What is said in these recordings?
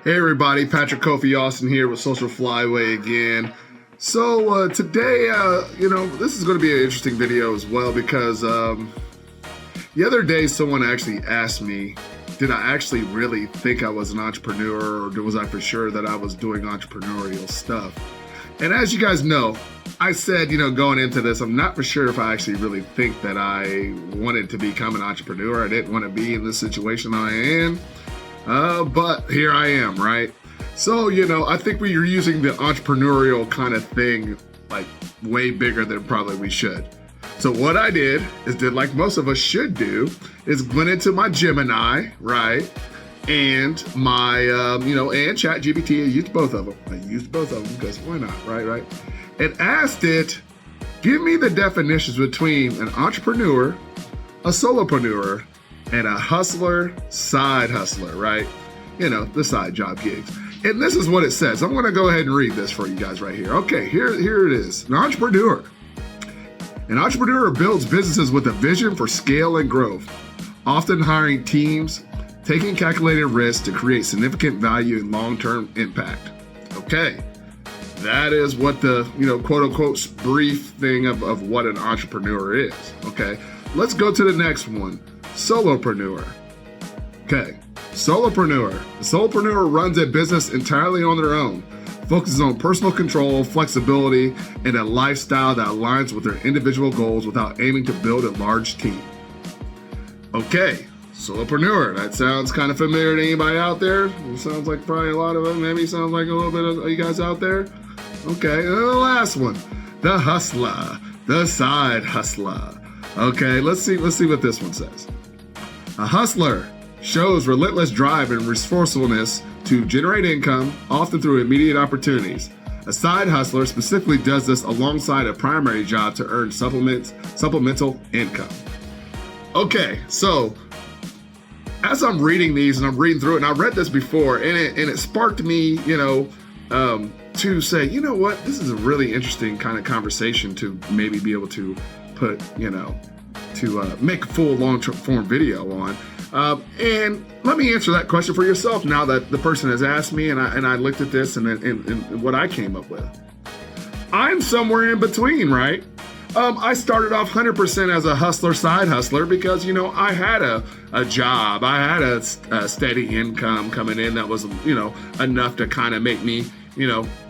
Hey everybody, Patrick Kofi Austin here with Social Flyway again. So today, this is going to be an interesting video as well because the other day someone actually asked me, did I actually really think I was an entrepreneur, or was I for sure that I was doing entrepreneurial stuff? And as you guys know, I said, going into this, I'm not for sure if I actually really think that I wanted to become an entrepreneur. I didn't want to be in this situation I am. But here I am, right? So, I think we are using the entrepreneurial kind of thing like way bigger than probably we should. So what I did like most of us should do, is went into my Gemini, right? And my, and ChatGPT, I used both of them because why not, right? And asked it, give me the definitions between an entrepreneur, a solopreneur, and a hustler, side hustler, right? The side job gigs. And this is what it says. I'm going to go ahead and read this for you guys right here. Okay, here it is. An entrepreneur. An entrepreneur builds businesses with a vision for scale and growth, often hiring teams, taking calculated risks to create significant value and long-term impact. Okay, that is what the, quote-unquote brief thing of what an entrepreneur is. Okay, let's go to the next one. Solopreneur. Okay, solopreneur. The solopreneur runs a business entirely on their own, focuses on personal control, flexibility, and a lifestyle that aligns with their individual goals without aiming to build a large team. Okay, solopreneur. That sounds kind of familiar to anybody out there? It sounds like probably a lot of them. Maybe sounds like a little bit of you guys out there. Okay, and the last one. The hustler. The side hustler. Okay, let's see what this one says. A hustler shows relentless drive and resourcefulness to generate income, often through immediate opportunities. A side hustler specifically does this alongside a primary job to earn supplemental income. Okay, so as I'm reading these and I'm reading through it, and I read this before, and it sparked me, to say, what, this is a really interesting kind of conversation to maybe be able to put, to make a full long-form video on. And let me answer that question for yourself now that the person has asked me and I looked at this and what I came up with. I'm somewhere in between, right? I started off 100% as a hustler, side hustler, because, I had a job. I had a steady income coming in that was, enough to kind of make me,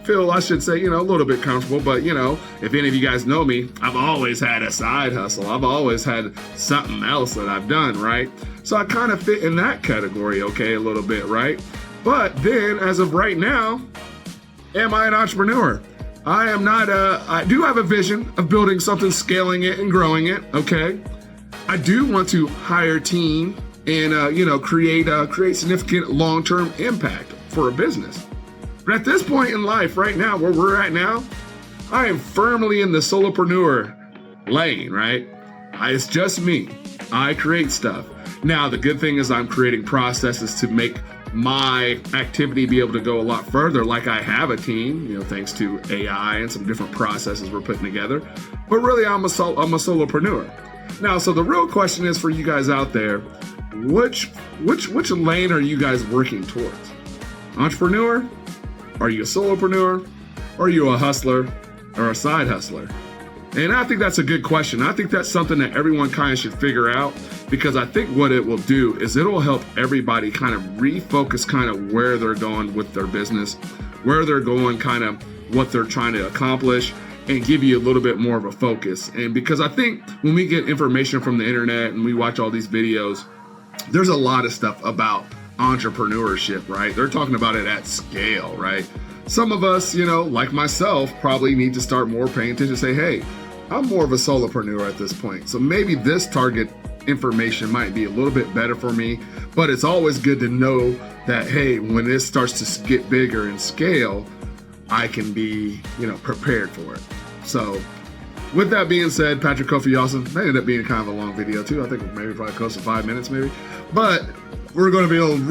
feel, I should say, a little bit comfortable. But, if any of you guys know me, I've always had a side hustle. I've always had something else that I've done, right? So I kind of fit in that category, okay, a little bit, right? But then, as of right now, am I an entrepreneur? I am not. I do have a vision of building something, scaling it and growing it, okay? I do want to hire a team and, create significant long-term impact for a business. But at this point in life, right now, where we're at now, I am firmly in the solopreneur lane, right? It's just me. I create stuff. Now, the good thing is I'm creating processes to make my activity be able to go a lot further, like I have a team, thanks to AI and some different processes we're putting together. But really, I'm a solopreneur. Now, so the real question is for you guys out there, which lane are you guys working towards? Entrepreneur? Are you a solopreneur? Or are you a hustler or a side hustler? And I think that's a good question. I think that's something that everyone kind of should figure out, because I think what it will do is it'll help everybody kind of refocus kind of where they're going with their business, where they're going, kind of what they're trying to accomplish, and give you a little bit more of a focus. And because I think when we get information from the internet and we watch all these videos, there's a lot of stuff about entrepreneurship, right? They're talking about it at scale, right? Some of us, like myself, probably need to start more paying attention and say, hey, I'm more of a solopreneur at this point. So maybe this target information might be a little bit better for me, but it's always good to know that, hey, when this starts to get bigger in scale, I can be, prepared for it. So with that being said, Patrick Kofi Austin, that ended up being kind of a long video too. I think maybe probably close to 5 minutes maybe, but we're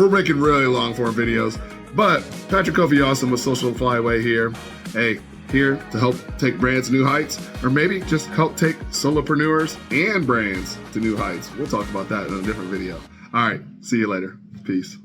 making really long form videos. But Patrick Kofi Austin with Social Flyway here. Hey, here to help take brands to new heights, or maybe just help take solopreneurs and brands to new heights. We'll talk about that in a different video. All right, see you later. Peace.